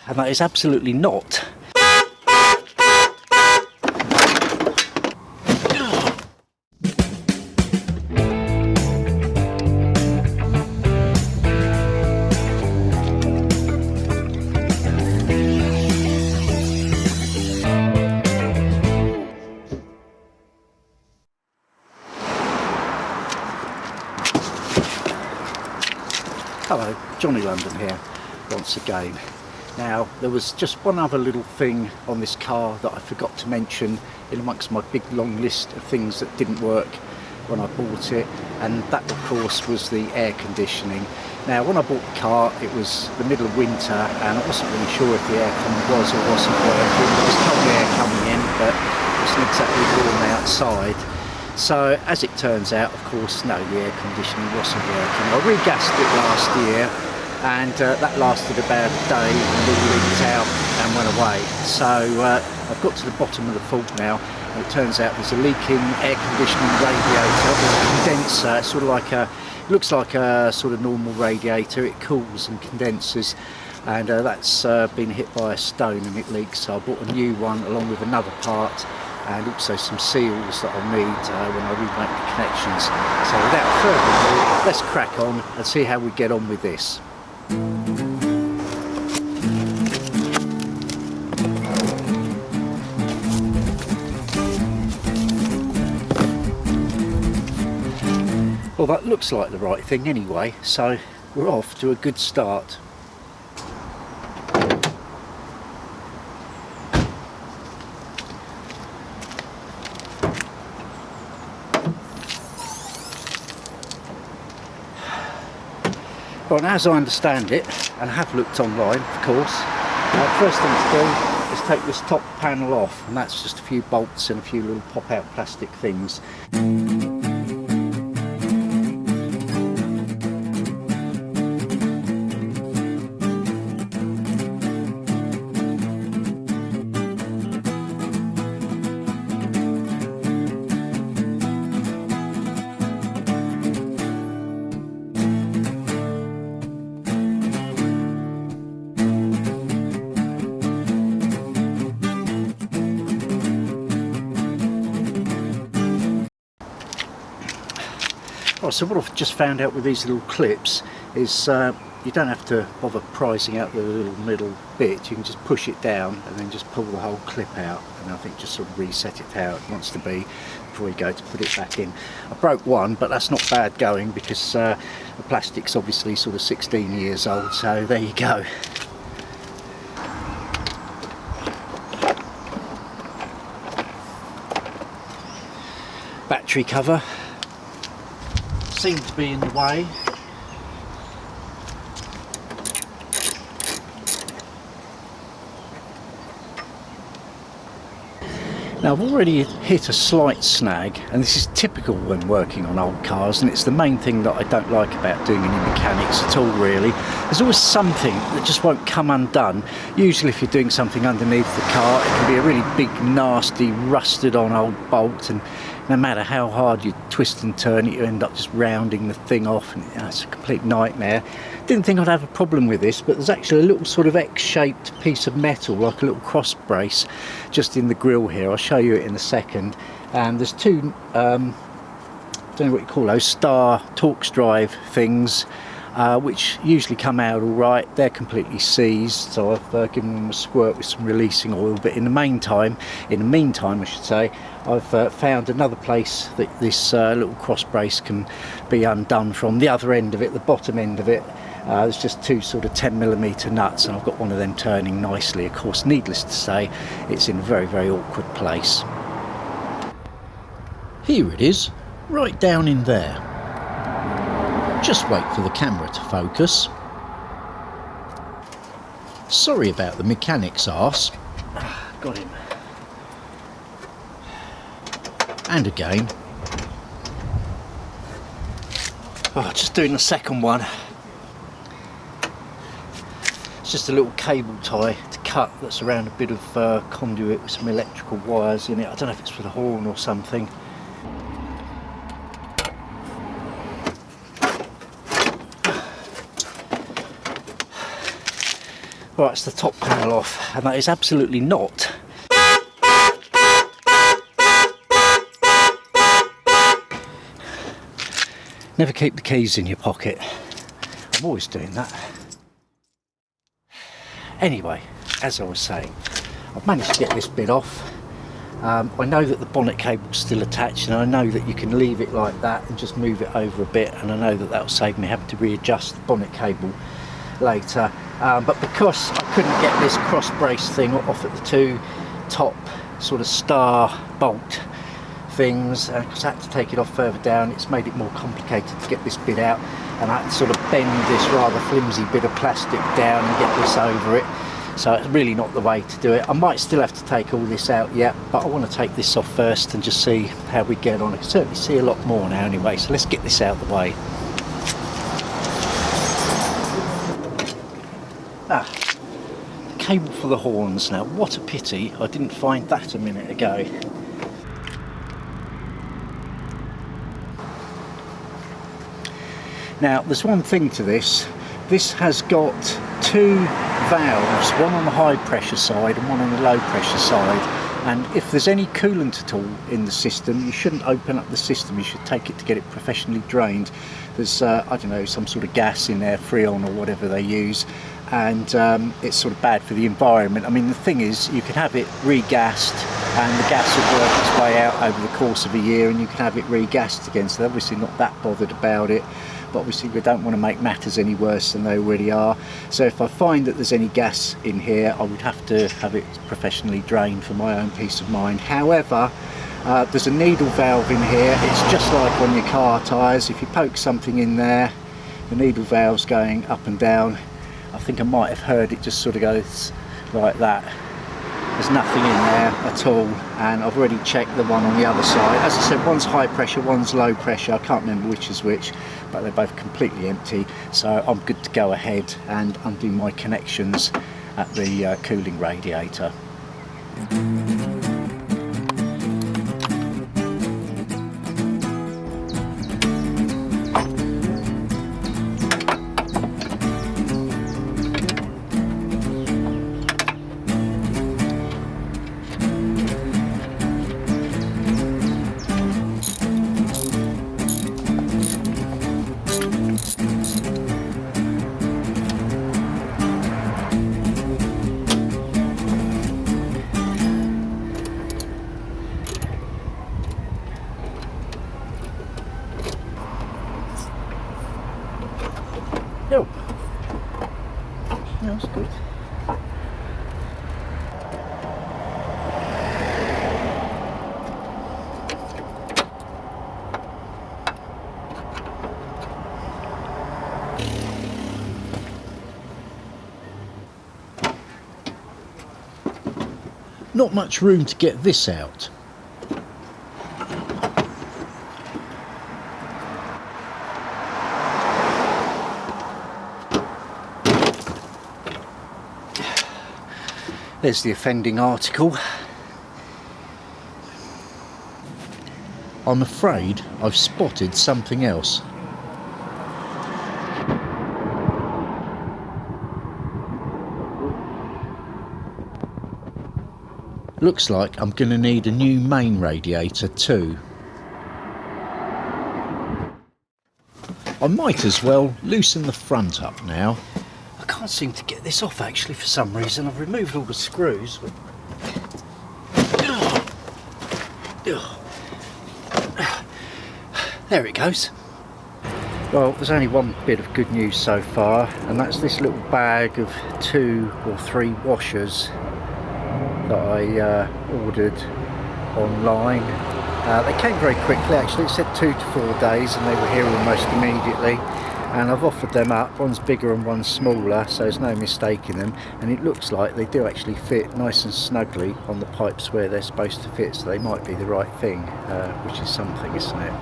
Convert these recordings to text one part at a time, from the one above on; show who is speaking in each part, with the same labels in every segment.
Speaker 1: and that is absolutely not. Hello, Johnny London here once again. Now, there was just one other little thing on this car that I forgot to mention in amongst my big long list of things that didn't work when I bought it, and that of course was the air conditioning. Now, when I bought the car, it was the middle of winter and I wasn't really sure if the aircon was or wasn't working. There was cold air coming in, but it wasn't exactly warm outside. So as it turns out, of course, no, the air conditioning wasn't working. I regassed it last year, and that lasted about a day and it all leaked out and went away. So I've got to the bottom of the fault now, and it turns out there's a leaking air conditioning radiator or condenser. It's sort of like a, it looks like a sort of normal radiator. It cools and condenses, and that's been hit by a stone and it leaks. So I bought a new one along with another part, and also some seals that I'll need when I remake the connections. So without further ado, let's crack on and see how we get on with this. Well, that looks like the right thing anyway, so we're off to a good start. Well, and as I understand it, and have looked online of course, first thing to do is take this top panel off, and that's just a few bolts and a few little pop out plastic things. Oh, so what I've just found out with these little clips is you don't have to bother prising out the little middle bit. You can just push it down and then just pull the whole clip out, and I think just sort of reset it how it wants to be before you go to put it back in. I broke one, but that's not bad going because the plastic's obviously sort of 16 years old, so there you go. Battery cover seems to be in the way. Now, I've already hit a slight snag, and this is typical when working on old cars, and it's the main thing that I don't like about doing any mechanics at all really. There's always something that just won't come undone. Usually if you're doing something underneath the car, it can be a really big, nasty, rusted on old bolt, and no matter how hard you twist and turn it, you end up just rounding the thing off, and it's a complete nightmare. Didn't think I'd have a problem with this, but there's actually a little sort of X-shaped piece of metal, like a little cross brace, just in the grille here. I'll show you it in a second. And there's two, don't know what you call those, star Torx drive things, which usually come out all right. They're completely seized, so I've given them a squirt with some releasing oil. But in the meantime I should say, I've found another place that this little cross brace can be undone from. The other end of it, the bottom end of it, there's just two sort of 10mm nuts, and I've got one of them turning nicely. Of course, needless to say, it's in a very, very awkward place. Here it is, right down in there. Just wait for the camera to focus. Sorry about the mechanic's arse. Got him. And again. Oh, just doing the second one. It's just a little cable tie to cut that's around a bit of conduit with some electrical wires in it. I don't know if it's for the horn or something. Right, it's the top panel off, and that is absolutely not. Never keep the keys in your pocket. I'm always doing that. Anyway, as I was saying, I've managed to get this bit off. I know that the bonnet cable's still attached, and I know that you can leave it like that and just move it over a bit, and I know that that'll save me having to readjust the bonnet cable later. But because I couldn't get this cross brace thing off at the two top sort of star bolt things, because I had to take it off further down, it's made it more complicated to get this bit out, and I had to sort of bend this rather flimsy bit of plastic down and get this over it. So it's really not the way to do it. I might still have to take all this out yet, but I want to take this off first and just see how we get on. I can certainly see a lot more now anyway, so let's get this out of the way. The cable for the horns. Now, what a pity I didn't find that a minute ago. Now, there's one thing to this. This has got two valves, one on the high pressure side and one on the low pressure side, and if there's any coolant at all in the system, you shouldn't open up the system. You should take it to get it professionally drained. There's I don't know, some sort of gas in there, Freon or whatever they use, and it's sort of bad for the environment. I mean, the thing is, you can have it regassed and the gas will work its way out over the course of a year, and you can have it regassed again, so they're obviously not that bothered about it. But obviously we don't want to make matters any worse than they already are. So if I find that there's any gas in here, I would have to have it professionally drained for my own peace of mind. However, there's a needle valve in here. It's just like on your car tyres. If you poke something in there, the needle valve's going up and down. I think I might have heard it just sort of goes like that. There's nothing in there at all, and I've already checked the one on the other side. As I said, one's high pressure, one's low pressure. I can't remember which is which, but they're both completely empty, so I'm good to go ahead and undo my connections at the cooling radiator. Oh, that's good. Not much room to get this out. There's the offending article. I'm afraid I've spotted something else. Looks like I'm going to need a new main radiator too. I might as well loosen the front up now. I can't seem to get this off actually for some reason. I've removed all the screws. But... there it goes. Well, there's only one bit of good news so far, and that's this little bag of 2 or 3 washers that I ordered online. They came very quickly actually. It said 2 to 4 days and they were here almost immediately, and I've offered them up. One's bigger and one's smaller, so there's no mistaking them, and it looks like they do actually fit nice and snugly on the pipes where they're supposed to fit, so they might be the right thing, which is something, isn't it?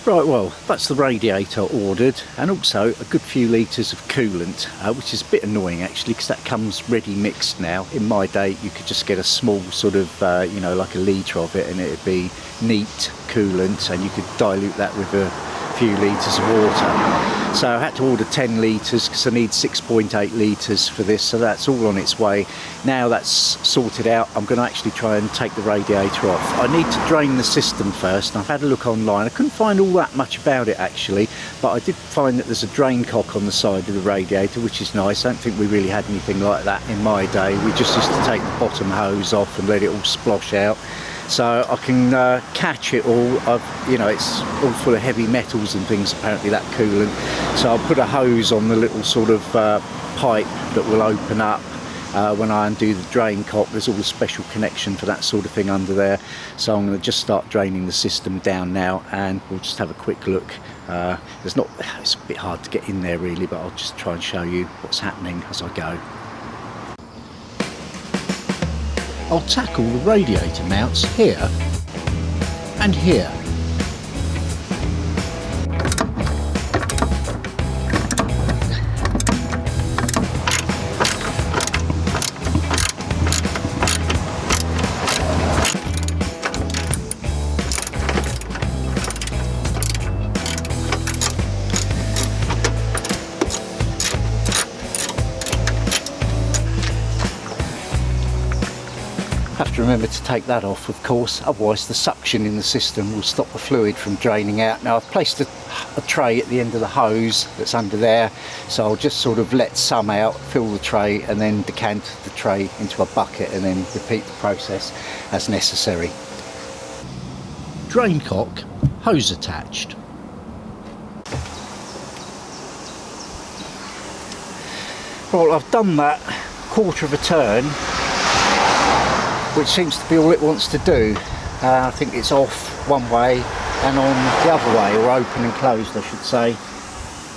Speaker 1: Right, well, that's the radiator ordered, and also a good few litres of coolant, which is a bit annoying actually, because that comes ready mixed now. In my day you could just get a small sort of, you know, like a litre of it, and it'd be neat coolant, and you could dilute that with a few litres of water. So I had to order 10 litres because I need 6.8 litres for this, so that's all on its way. Now that's sorted out, I'm going to actually try and take the radiator off. I need to drain the system first, and I've had a look online. I couldn't find all that much about it actually, but I did find that there's a drain cock on the side of the radiator, which is nice. I don't think we really had anything like that in my day. We just used to take the bottom hose off and let it all splosh out. So I can catch it all. You know, it's all full of heavy metals and things, apparently, that coolant. So I'll put a hose on the little sort of pipe that will open up when I undo the drain cock. There's all a special connection for that sort of thing under there. So I'm going to just start draining the system down now, and we'll just have a quick look. It's a bit hard to get in there really, but I'll just try and show you what's happening as I go. I'll tackle the radiator mounts here and here. Have to remember to take that off, of course, otherwise the suction in the system will stop the fluid from draining out. Now I've placed a tray at the end of the hose that's under there, so I'll just sort of let some out, fill the tray, and then decant the tray into a bucket, and then repeat the process as necessary. Drain cock, hose attached. Well, I've done that quarter of a turn, which seems to be all it wants to do. I think it's off one way and on the other way, or open and closed I should say,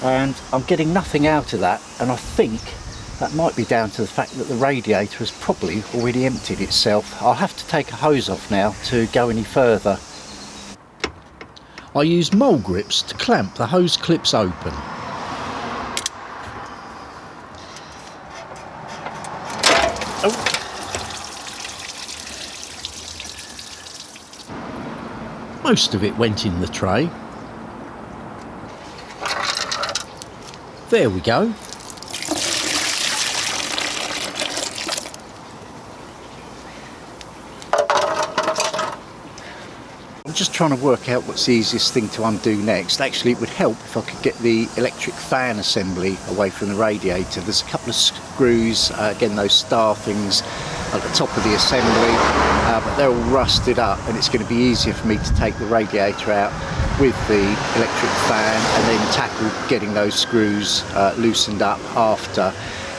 Speaker 1: and I'm getting nothing out of that, and I think that might be down to the fact that the radiator has probably already emptied itself. I'll have to take a hose off now to go any further. I use mole grips to clamp the hose clips open. Oh. Most of it went in the tray. There we go. I'm just trying to work out what's the easiest thing to undo next. Actually, it would help if I could get the electric fan assembly away from the radiator. There's a couple of screws, again those star things at the top of the assembly, but they're all rusted up, and it's going to be easier for me to take the radiator out with the electric fan and then tackle getting those screws loosened up after.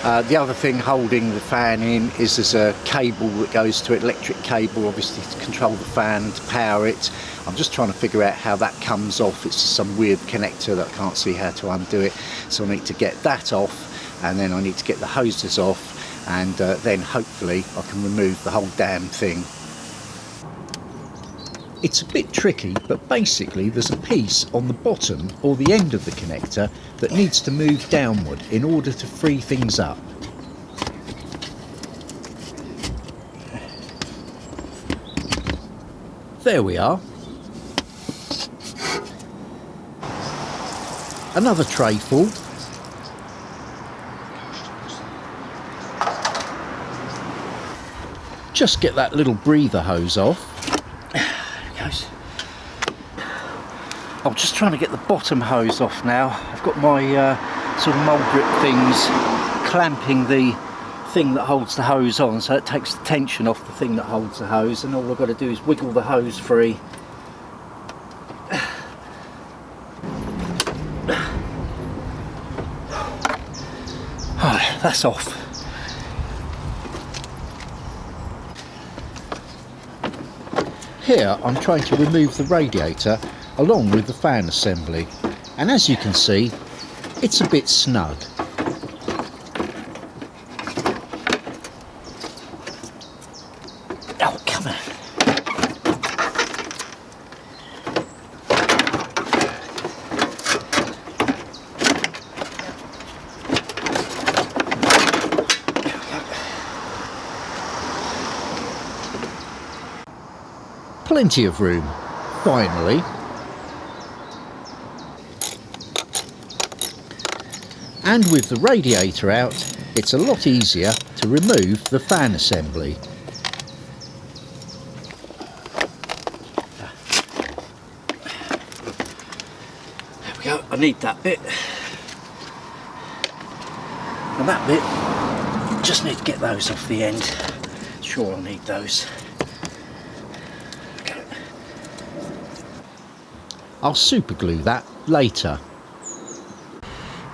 Speaker 1: The other thing holding the fan in is there's a cable that goes to it, electric cable obviously to control the fan and to power it. I'm just trying to figure out how that comes off. It's some weird connector that I can't see how to undo it, so I need to get that off, and then I need to get the hoses off, and then hopefully I can remove the whole damn thing. It's a bit tricky, but basically there's a piece on the bottom or the end of the connector that needs to move downward in order to free things up. There we are. Another tray full. Just get that little breather hose off. I'm just trying to get the bottom hose off now. I've got my sort of mole grip things clamping the thing that holds the hose on, so it takes the tension off the thing that holds the hose, and all I've got to do is wiggle the hose free. Oh, that's off. Here I'm trying to remove the radiator along with the fan assembly, and as you can see, it's a bit snug. Oh, come on. Plenty of room, finally. And with the radiator out, it's a lot easier to remove the fan assembly. There we go, I need that bit. And that bit, just need to get those off the end. Sure, I'll need those. Okay. I'll super glue that later.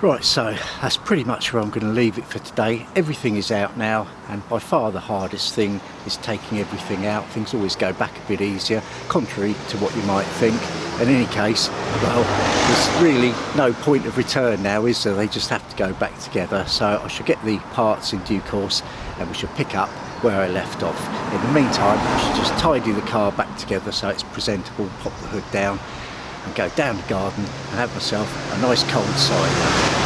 Speaker 1: Right, so that's pretty much where I'm going to leave it for today. Everything is out now, and by far the hardest thing is taking everything out. Things always go back a bit easier, contrary to what you might think. In any case, well, there's really no point of return now, is there? They just have to go back together. So I shall get the parts in due course, and we shall pick up where I left off. In the meantime, I should just tidy the car back together so it's presentable, pop the hood down, and go down the garden and have myself a nice cold cider.